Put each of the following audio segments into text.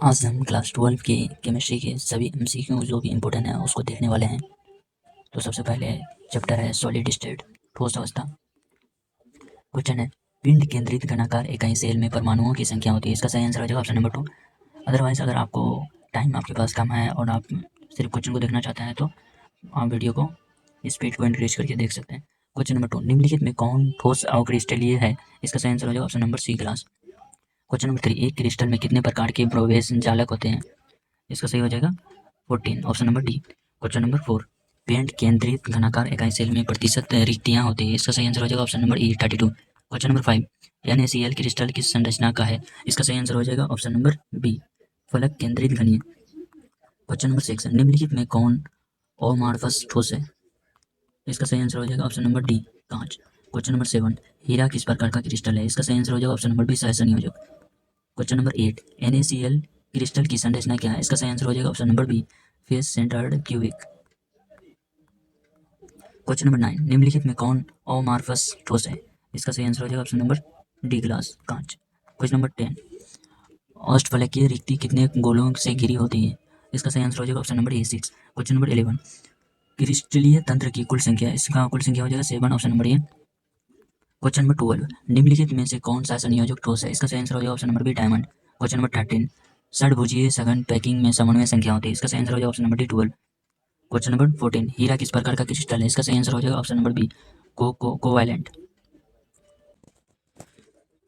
आज हम क्लास 12 की केमिस्ट्री के सभी एमसीक्यू जो भी इम्पोर्टेंट है उसको देखने वाले हैं। तो सबसे पहले चैप्टर है सॉलिड स्टेट, ठोस अवस्था। क्वेश्चन है, पिंड केंद्रित घनाकार इकाई सेल में परमाणुओं की संख्या होती है। इसका सही आंसर हो जाएगा ऑप्शन नंबर 2। अदरवाइज अगर आपको टाइम आपके पास कम है और आप सिर्फ क्वेश्चन को देखना चाहते हैं तो आप वीडियो को स्पीड को इंक्रीज करके देख सकते हैं। क्वेश्चन नंबर 2, निम्नलिखित में कौन ठोस अवक्रिस्टलीय है? इसका सही आंसर हो जाएगा option number c, glass. Question number 3, एक क्रिस्टल में कितने प्रकार के प्रवेश जालक होते हैं? इसका सही हो जाएगा 14, option number D. Question number 4, पेंट केंद्रित घनाकार इकाई सेल में प्रतिशत रिक्तियां होती है। इसका सही आंसर हो जाएगा ऑप्शन नंबर ई, 32। क्वेश्चन नंबर 5, NaCl क्रिस्टल किस संरचना का है? इसका सही आंसर हो जाएगा ऑप्शन नंबर बी, फलक केंद्रित घनीय। क्वेश्चन नंबर 6, निम्नलिखित में कौन अमाorphous ठोस है? इसका सही आंसर हो जाएगा ऑप्शन नंबर डी, कांच। क्वेश्चन नंबर 7, हीरा किस प्रकार का क्रिस्टल है? इसका सही आंसर हो जाएगा ऑप्शन नंबर बी, सहसंयोजक। क्वेश्चन नंबर 8, NaCl क्रिस्टल की संरचना क्या है? इसका सही आंसर हो जाएगा option number b, face centred cubic. Question number 9, निम्नलिखित में कौन अमाorphous ठोस है? इसका सही आंसर हो जाएगा ऑप्शन नंबर डी, ग्लास, कांच। क्वेश्चन नंबर 10, अष्टफलकीय रिक्ति कितने गोलों से घिरी होती है? इसका सही आंसर हो जाएगा ऑप्शन नंबर ए, 6। क्वेश्चन नंबर 11, क्रिस्टलीय तंत्र की कुल संख्या, इसका कुल संख्या हो जाएगा 7, ऑप्शन नंबर ए। क्वेश्चन नंबर 12, निम्नलिखित में से कौन सा संयोजक ठोस है? इसका सही आंसर हो जाएगा option number b, diamond. Question number 13, षड्भुजीय सघन पैकिंग में समन्वय संख्या होती है। इसका सही आंसर हो जाएगा option number D, 12। Question number 14, हीरा किस प्रकार का क्रिस्टल है? इसका सही आंसर हो जाएगा option number b, covalent.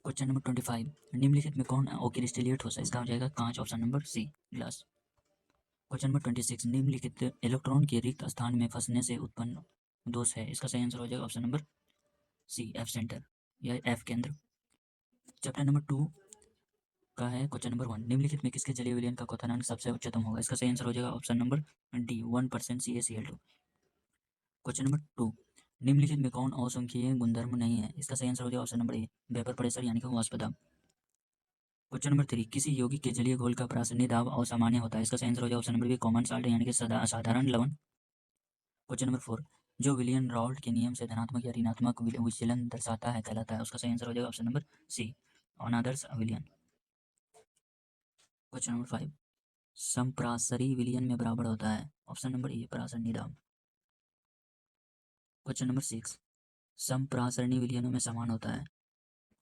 Question number 25, निम्नलिखित में कौन अक्रिस्टलीय ठोस है? इसका हो जाएगा कांच, option number c, glass. Question number 26, निम्नलिखित इलेक्ट्रॉन के रिक्त स्थान में फंसने से उत्पन्न दोष है? इसका सही आंसर हो जाएगा option number c, F centre या एफ केंद्र। चैप्टर नंबर 2 का है क्वेश्चन नंबर 1, निम्नलिखित में किसके जलीय विलयन का क्वथनांक सबसे उच्चतम होगा? इसका सही आंसर हो जाएगा option number D, 1% CaCl2। Question number 2, निम्नलिखित में कौन असंख्यीय गुणधर्म नहीं है? इसका सही आंसर हो जाएगा ऑप्शन नंबर ए, वेपर प्रेशर यानी कि वाष्प दाब। क्वेश्चन नंबर 3, किसी यौगिक के जलीय घोल का प्रासंगिक दाब असामान्य होता है? इसका सही आंसर हो जाएगा option number b, common salt यानी कि साधारण लवण। क्वेश्चन नंबर 4, जो विलियन राउल्ट के नियम से धनात्मक या ऋणात्मक विचलन दर्शाता है कहलाता है? उसका सही आंसर हो जाएगा ऑप्शन नंबर सी, अनादर्श विलियन। क्वेश्चन नंबर 5, संप्रासरी विलियन में बराबर होता है? ऑप्शन नंबर ए, प्रासरणी दाब। क्वेश्चन नंबर 6, संप्रासरणी विलियनों में समान होता है?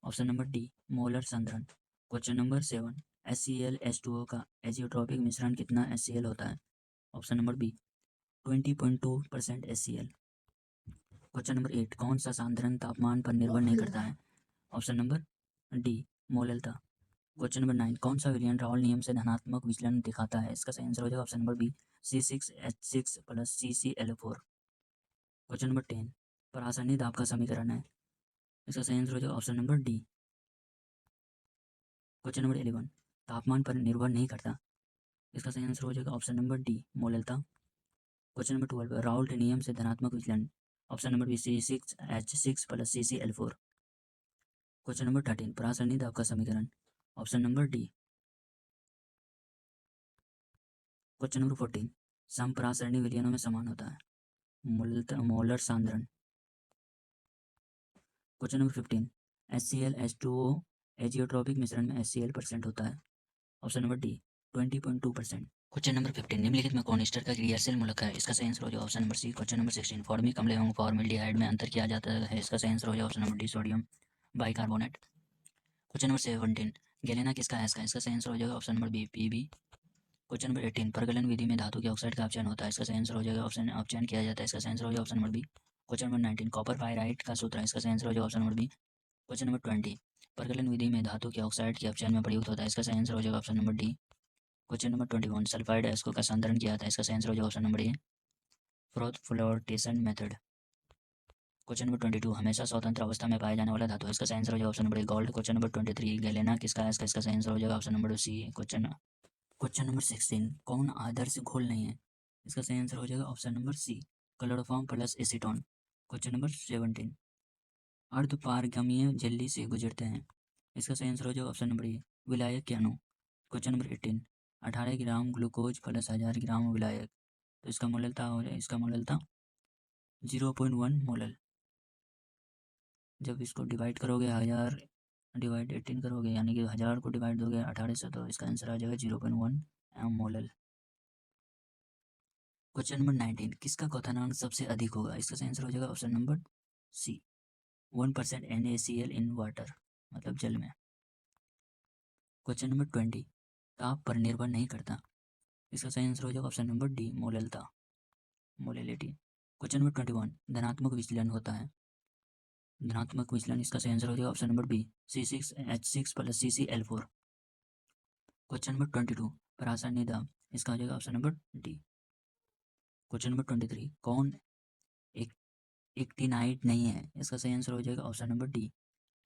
ऑप्शन नंबर डी, मोलर संतरण। क्वेश्चन नंबर 7, HCl H2O का एजियोट्रॉपिक मिश्रण कितना HCl होता है? Option number b, 20.2% HCl। Question number 8, कौन सा सांद्रण तापमान पर निर्भर नहीं करता है? ऑप्शन नंबर डी, मोललता। क्वेश्चन नंबर 9, कौन सा विलयन राउल नियम से धनात्मक विचलन दिखाता है? इसका सही आंसर हो जाएगा option number B, C6H6 + CCl4। Question number 10, परासरणी दाब का समीकरण है? इसका सही आंसर हो जाएगा option number D. Question number 11, तापमान पर निर्भर नहीं करता? इसका सही आंसर हो जाएगा ऑप्शन नंबर डी, मोललता। क्वेश्चन नंबर 12, राउल्ट नियम से धनात्मक विचलन? Option number B, C6H6 + CCl4। Question number 13, परासरणी दाब का समीकरण? Option number D. Question number 14, समपरासरणी विलयनों में समान होता है? मोलर सांद्रण। Question number 15, HCl H2O azeotropic मिश्रण में HCl% होता है? Option number D, 20.2%। Question number 15, निम्नलिखित में कौन ईस्टर का क्रियाशील मूलक है? इसका सही आंसर हो जाएगा ऑप्शन नंबर सी। क्वेश्चन नंबर 16, फॉर्मिक अम्ल एवं फॉर्मल्डिहाइड में अंतर किया जाता है? इसका सही आंसर हो जाएगा option number D, sodium bicarbonate. Question number 17, galena किसका है? इसका सही आंसर हो जाएगा option number b, Pb। Question number 18, परगलन विधि में धातु के ऑक्साइड का अपचयन होता है? इसका सही आंसर हो जाएगा ऑप्शन अपचयन किया जाता है? इसका सही आंसर हो जाएगा option number B. Question number 19, copper pyrite का सूत्र है? इसका सही आंसर हो जाएगा option number B. Question number 20, परगलन विधि में धातु के ऑक्साइड के अपचयन में प्रयुक्त होता है? इसका सही आंसर हो जाएगा option number D. Question number 21, sulphide एस्को का संतरण किया जाता है? इसका सही आंसर हो जाएगा ऑप्शन नंबर ए, फ्लोटेशन मेथड। क्वेश्चन नंबर 22, हमेशा स्वतंत्र अवस्था में पाया जाने वाला धातु है? इसका सही आंसर हो जाएगा option number a, gold. Question number 23, galena किसका है? इसका सही आंसर हो जाएगा ऑप्शन नंबर सी। क्वेश्चन नंबर 16, कौन आदर्श घोल नहीं है? इसका सही आंसर हो जाएगा option number c, chloroform + acetone. Question number 17, अर्धपारगम्य झिल्ली से गुजरते हैं? इसका सही आंसर हो जाएगा ऑप्शन नंबर ए, विलायक के अणु। क्वेश्चन नंबर 18, 18 ग्राम ग्लूकोज + 1000 ग्राम विलायक, तो इसका मोललता हो जाए, इसका मोललता 0.1 मोलल। जब इसको डिवाइड करोगे 1000 डिवाइड 18 करोगे यानी कि 1000 को डिवाइड दोगे 18 से तो इसका आंसर आ जाएगा 0.1 एम मोलल। क्वेश्चन नंबर 19, किसका क्वथनांक सबसे अधिक होगा? इसका सही आंसर हो जाएगा option number c, 1% NaCl in water, मतलब जल में। क्वेश्चन नंबर 20, ताप पर निर्भर नहीं करता। इसका सही आंसर हो जाएगा ऑप्शन नंबर डी, मोललता, मोलैलिटी। क्वेश्चन नंबर 21, धनात्मक विचलन होता है। धनात्मक विचलन, इसका सही आंसर हो जाएगा option number B, C6H6 + CCl4। Question number 22, परासान्य दाब, इसका हो जाएगा option number D. Question number 23, कौन एक एक्टिनाइड नहीं है? इसका सही आंसर हो जाएगा option number D,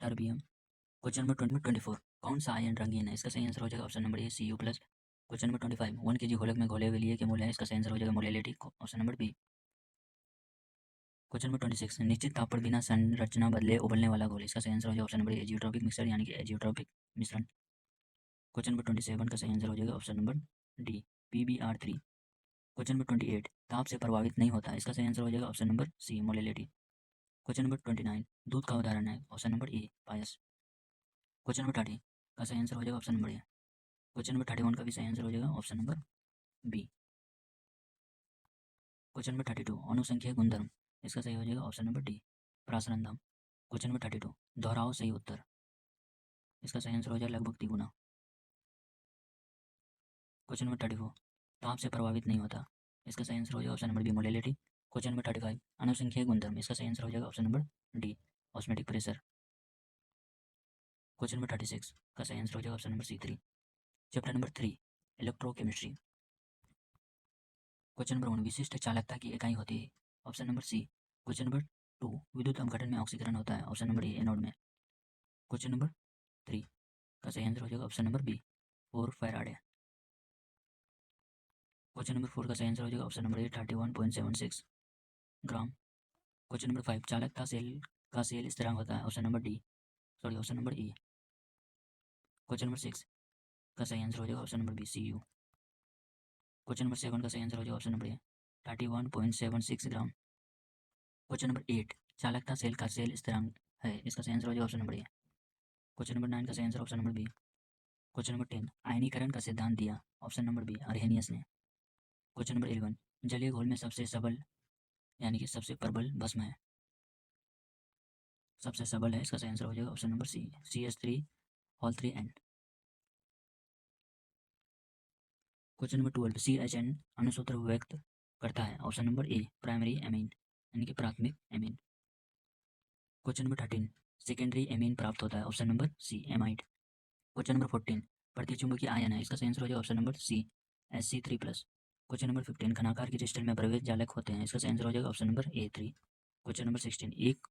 terbium. Question number 24, कौन सा आयन रंगीन है? इसका सही आंसर हो जाएगा ऑप्शन नंबर ए, Cu+। क्वेश्चन नंबर 25, 1 kg घोलक में घोले हुए लिए के मूल्य है? इसका सही आंसर हो जाएगा molality, option number B. Question number 26, निश्चित ताप पर बिना संरचना बदले उबलने वाला घोल, इसका सही आंसर हो जाएगा ऑप्शन नंबर ए, एजियोट्रॉपिक मिक्सर यानी कि एजियोट्रॉपिक मिश्रण। क्वेश्चन नंबर 27 का सही आंसर हो जाएगा option number D, PbR3। Question number 28, ताप से प्रभावित नहीं होता, इसका सही आंसर हो जाएगा option number c, molality. Question number 29, दूध का उदाहरण है? ऑप्शन नंबर ए, पायस। क्वेश्चन नंबर 30 का सही आंसर हो जाएगा ऑप्शन नंबर ए। क्वेश्चन नंबर 31 का भी सही आंसर हो जाएगा option number B. Question number 32, अनुसंख्यक गुणधर्म, इसका सही हो जाएगा ऑप्शन नंबर डी, प्रासरण दाम। क्वेश्चन नंबर 32, दोहराओ सही उत्तर, इसका सही आंसर हो जाएगा लगभग तिगुना। क्वेश्चन नंबर 34, ताप से प्रभावित नहीं होता, इसका सही आंसर हो जाएगा option number B, molality. Question number 35, अनुसंख्यक गुणधर्म, इसका सही आंसर हो जाएगा option number D, osmotic pressure. Question number 36 का सही आंसर हो जाएगा option number C, 3। Chapter number 3, electrochemistry. Question number 1, विशिष्ट चालकता की इकाई होती है? ऑप्शन नंबर सी। क्वेश्चन नंबर 2, विद्युत अपघटन में ऑक्सीकरण होता है? ऑप्शन नंबर ए, एनोड में। क्वेश्चन नंबर 3 का सही आंसर हो जाएगा option number B, 4 faraday. Question number 4 का सही आंसर हो जाएगा option number A, 31.76 gram. Question number 5, चालकता सेल का सेल स्थिरांक होता है? Option number D, sorry option number ए। क्वेश्चन नंबर 6 का सही आंसर हो जाएगा option number B, CU। Question number 7 का सही आंसर हो जाएगा option number A, 31.76 gram. Question number 8, चालकता सेल का सेल स्थिरांक है? इसका सही आंसर हो जाएगा ऑप्शन नंबर ए। क्वेश्चन नंबर 9 का सही answer option number B. Question number 10, आयनीकरण का सिद्धांत दिया? ऑप्शन नंबर बी, अर्हेनियस ने। क्वेश्चन नंबर 11, जलीय घोल में सबसे सबल यानी कि सबसे प्रबल भस्म है? सबसे सबल है, इसका सही आंसर हो जाएगा option number C, CH3 question number 12, CHN अणुसूत्र व्यक्त करता है? Option number A, primary amine यानी कि प्राथमिक amine. Question number 13, secondary amine प्राप्त होता है? Option number C, amide. Question number 14, प्रतिचुंबकीय आयन है? इसका सही आंसर हो जाएगा option number C, Sc3+। Question number 15, घनाकार के क्रिस्टल में प्रवेश जालक होते हैं? इसका सही आंसर हो जाएगा ऑप्शन नंबर ए, 3। क्वेश्चन नंबर 16, एक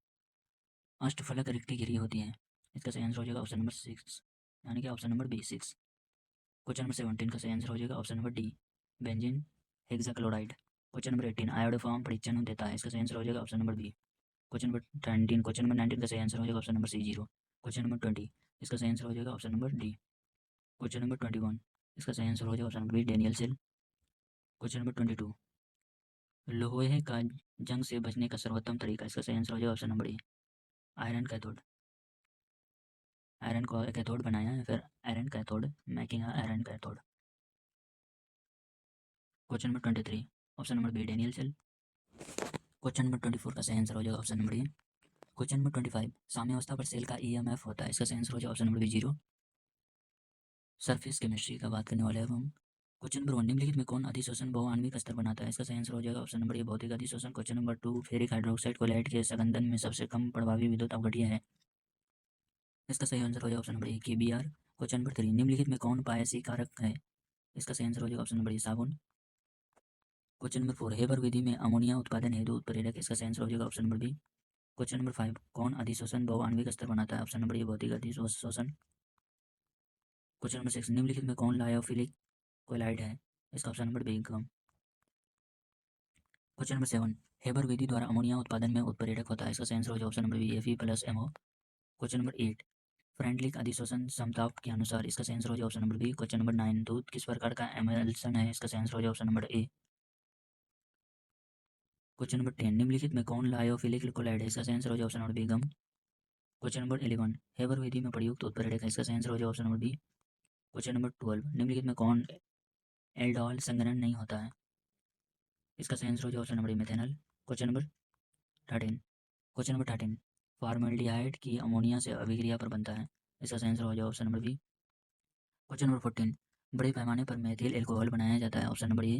अष्टफलक रिक्ति घिरी होती है? इसका सही आंसर हो जाएगा ऑप्शन नंबर 6 यानी कि option number B, 6। Question number 17 का सही आंसर हो जाएगा option number D, benzene hexachloride. Question number 18, iodoform परीक्षण देता है? इसका सही आंसर हो जाएगा option number B. Question number 19 का सही आंसर हो जाएगा option number C, 0। Question number 20, इसका सही आंसर हो जाएगा option number D. Question number 21, इसका सही आंसर हो जाएगा option number B, Daniell cell. Question number 22, लोहे का जंग से बचने का सर्वोत्तम तरीका? इसका सही आंसर हो जाएगा option number A, iron cathode. Iron को कैथोड बनाया है, फिर iron cathode making iron cathode. Question number 23, option number B, Daniell cell. Question number 24 का सही आंसर हो जाएगा ऑप्शन नंबर ए। क्वेश्चन नंबर 25, साम्यावस्था पर सेल का EMF होता है? इसका सही आंसर हो जाएगा option number B, 0। Surface chemistry का बात करने वाले हैं अब हम। क्वेश्चन नंबर 1, निम्नलिखित में कौन अधिशोषण बहुआण्विक स्तर बनाता है? इसका सही आंसर हो जाएगा ऑप्शन नंबर ए, भौतिक अधिशोषण। Question number 2, ferric hydroxide colloid के संघनन में सबसे कम प्रभावी विद्युत अपघट्य है? इसका सही आंसर हो जाएगा ऑप्शन नंबर ए, KBr। क्वेश्चन नंबर 3, निम्नलिखित में कौन पायसी कारक है? इसका सही आंसर हो जाएगा ऑप्शन नंबर ए, साबुन। क्वेश्चन नंबर 4, हेबर विधि में अमोनिया उत्पादन हेतु उत्प्रेरक? इसका सही आंसर हो जाएगा option number B. Question number 5, कौन अधिशोषण बहुआण्विक स्तर बनाता है? ऑप्शन नंबर ए, भौतिक अधिशोषण। क्वेश्चन नंबर 6, निम्नलिखित में कौन लायोफिलिक कोलाइड है? इसका option number B, gum. Question number 7, Haber विधि द्वारा अमोनिया उत्पादन में उत्प्रेरक होता है? इसका सही आंसर हो जाएगा option number B, Fe+MO। Question number 8, Freundlich अधिशोषण समताप के अनुसार? इसका सही आंसर हो जाएगा option number B. Question number 9, दूध किस प्रकार का एमल्सन है? इसका सही आंसर हो जाएगा ऑप्शन नंबर ए। क्वेश्चन नंबर 10, निम्नलिखित में कौन लायोफिलिक कोलाइड है? इसका सही आंसर हो जाएगा option number B, gum. Question number 11 Haber विधि में प्रयुक्त उत्प्रेरक है, इसका सही आंसर हो जाएगा option number B. Question number 12 निम्नलिखित में कौन एल्डोहल संघनन नहीं होता है, इसका सही आंसर हो जाएगा ऑप्शन नंबर ए मेथेनॉल। क्वेश्चन नंबर 13 फॉर्मल्डिहाइड की अमोनिया से अभिक्रिया पर बनता है, इसका सही आंसर हो जाएगा option number B. Question number 14 बड़े पैमाने पर मेथिल एल्कोहल बनाया जाता है, ऑप्शन नंबर ए।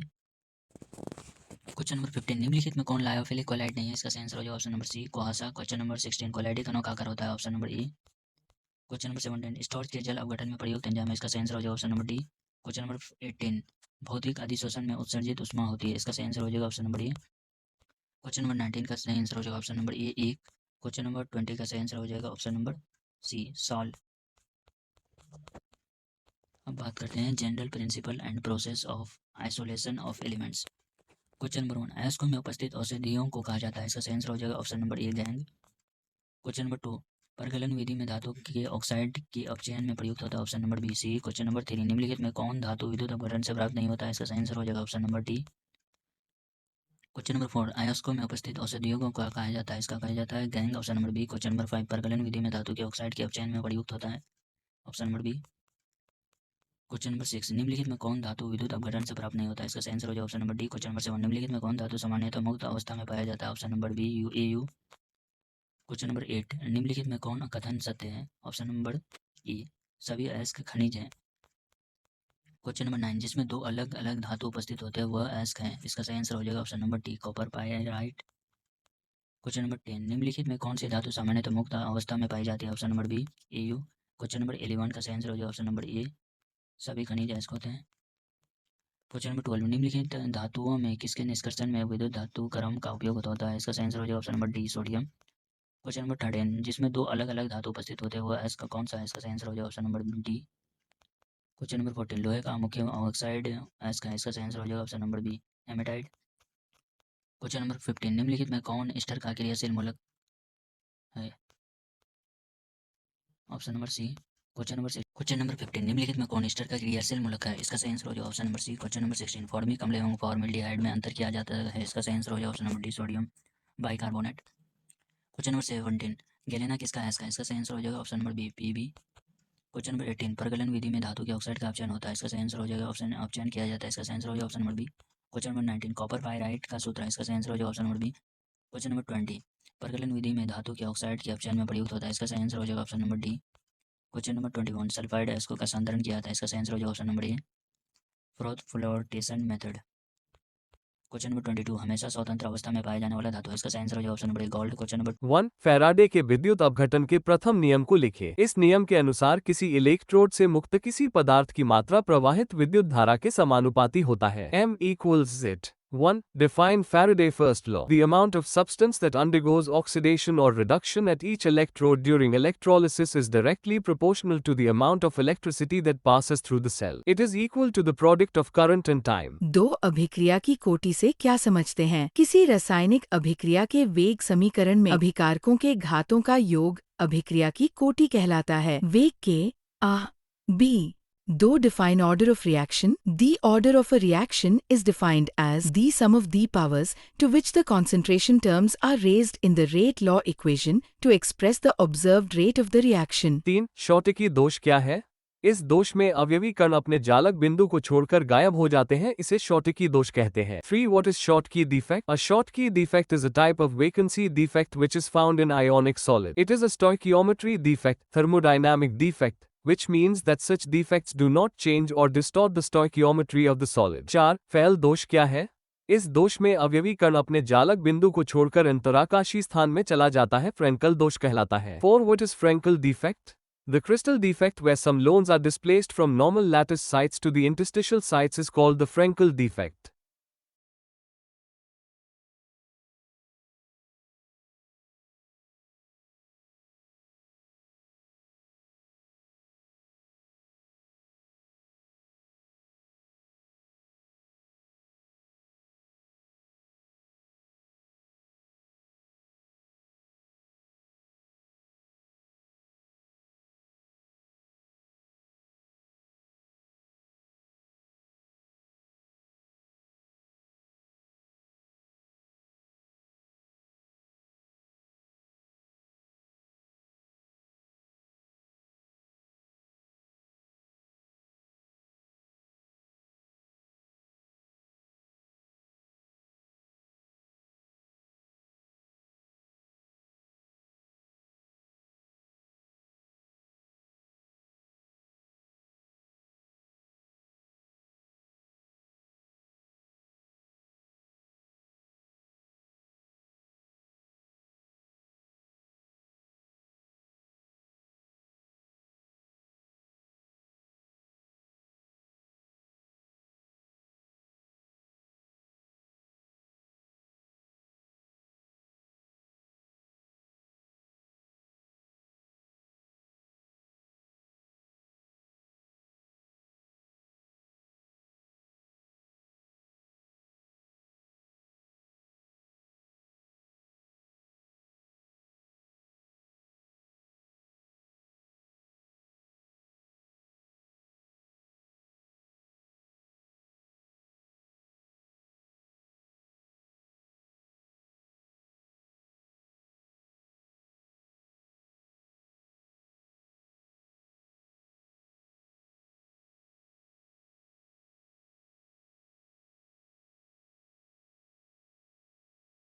क्वेश्चन नंबर 15 निम्नलिखित में कौन लायोफिलिक कोलाइड नहीं है, इसका सही आंसर हो जाएगा ऑप्शन नंबर सी कुहासा। क्वेश्चन नंबर 16 कोलाइडी कणों का आकार होता है, ऑप्शन नंबर ए। क्वेश्चन नंबर 17 स्टार्च के जल अपघटन में प्रयुक्त एंजाइम है, इसका सही आंसर हो जाएगा option number D. Question number 18 भौतिक अधिशोषण में उत्सर्जित ऊष्मा होती है, इसका सही आंसर हो जाएगा ऑप्शन नंबर ए। क्वेश्चन नंबर 19 का सही आंसर हो जाएगा ऑप्शन नंबर ए 1। क्वेश्चन नंबर 20 का सही आंसर हो जाएगा ऑप्शन नंबर सी सॉल्ट। अब बात करते हैं general principle and process of isolation of elements. Question number 1 अयस्कों में उपस्थित औषधियों को कहा जाता है, इसका सही आंसर हो जाएगा option number a gang. Question number 2 परगलन विधि में धातु के ऑक्साइड के अपचयन में प्रयुक्त होता है, option number B C. Question number 3 निम्नलिखित में कौन धातु विद्युत अपघटन से प्राप्त नहीं होता है, इसका सही आंसर हो जाएगा option number D. Question number 4 अयस्कों में उपस्थित औषधियों को कहा जाता है, इसका कहा जाता है gangue, option number B. Question number 5 परगलन विधि में धातु के ऑक्साइड के अपचयन में प्रयुक्त होता है, option number B. Question number 6 निम्नलिखित में कौन धातु विद्युत अपघटन से प्राप्त नहीं होता है, इसका सही आंसर हो जाएगा option number D. Question number 7 निम्नलिखित में कौन धातु सामान्यतः मुक्त अवस्था में पाया जाता है, option number B U A U. Question number 8 निम्नलिखित में कौन कथन सत्य है, ऑप्शन नंबर ए सभी अयस्क खनिज हैं। क्वेश्चन नंबर 9 जिसमें दो अलग अलग धातु उपस्थित होते हैं वह अयस्क हैं, इसका सही आंसर हो जाएगा option number T copper pyrite. Question number 10 निम्नलिखित में कौन सी धातु सामान्यतः मुक्त अवस्था में पाई जाती है, option number B A U. Question number 11 का सही आंसर हो जाएगा ऑप्शन नंबर ए सभी खनिज अयस्क होते हैं। क्वेश्चन नंबर 12 निम्नलिखित धातुओं में किसके निष्कर्षण में विद्युत धातु क्रम का उपयोग होता है, इसका सही आंसर हो जाएगा option number D sodium. Question number 13 जिसमें दो अलग अलग धातु उपस्थित होते हैं वह अयस्क कौन सा है, इसका सही आंसर हो जाएगा option number D. Question number 14 लोहे का मुख्य ऑक्साइड अयस्क है, इसका सही आंसर हो जाएगा option number B haematite. Question number 15 निम्नलिखित में कौन एस्टर का क्रियाशील मूलक है, ऑप्शन नंबर सी। क्वेश्चन नंबर 15 निम्नलिखित में कौन एस्टर का क्रियाशील मूलक है, इसका सही आंसर हो जाएगा ऑप्शन नंबर सी। क्वेश्चन नंबर 16 फॉर्मिक अम्ल एवं फॉर्मल्डिहाइड में अंतर किया जाता है, इसका सही आंसर हो जाएगा option number D sodium bicarbonate. Question number 17 galena किसका अयस्क है, इसका सही आंसर हो जाएगा option number B PB. Question number 18 परगलन विधि में धातु के ऑक्साइड का अपचयन होता है, इसका सही आंसर हो जाएगा ऑप्शन अपचयन किया जाता है, इसका सही आंसर हो जाएगा option number B. Question number 19 copper pyrite का सूत्र है, इसका सही आंसर हो जाएगा option number B. Question number 20 परगलन विधि में धातु के ऑक्साइड के अपचयन में प्रयुक्त होता है, इसका सही आंसर हो जाएगा option number D. Question number 21 sulphide अयस्कों का संतरण किया जाता है, इसका सही आंसर हो जाएगा ऑप्शन नंबर ए froth flotation method. Question number 22 हमेशा स्वतंत्र अवस्था में पाया जाने वाला धातु है, इसका सही आंसर हो जाएगा option number a gold. Question number 1 Faraday के विद्युत अपघटन के प्रथम नियम को लिखें। इस नियम के अनुसार किसी इलेक्ट्रोड से मुक्त किसी पदार्थ की मात्रा प्रवाहित विद्युत धारा के समानुपाती होता है। M equals Z। 1. Define Faraday's first law. The amount of substance that undergoes oxidation or reduction at each electrode during electrolysis is directly proportional to the amount of electricity that passes through the cell. It is equal to the product of current and time. दो अभिक्रिया की कोटि से क्या समझते हैं? किसी रासायनिक अभिक्रिया के वेग समीकरण में अभिकारकों के घातों का योग अभिक्रिया की कोटि कहलाता है। वेग के a, b दो define order of reaction. The order of a reaction is defined as the sum of the powers to which the concentration terms are raised in the rate law equation to express the observed rate of the reaction. 3. Schottky दोष क्या है? इस दोष में अवयवी कण अपने जालक बिंदु को छोड़कर गायब हो जाते हैं, इसे शॉटकी दोष कहते हैं। 3. What is Schottky defect? A Schottky defect is a type of vacancy defect which is found in ionic solid. It is a stoichiometry defect, thermodynamic defect, which means that such defects do not change or distort the stoichiometry of the solid. 4. फैल दोष क्या है? इस दोष में अवयवी कण अपने जालक बिंदु को छोड़कर अंतराकाशी स्थान में चला जाता है, फ्रेंकल दोष कहलाता है। 4. What is Frenkel defect? The crystal defect where some loans are displaced from normal lattice sites to the interstitial sites is called the Frenkel defect.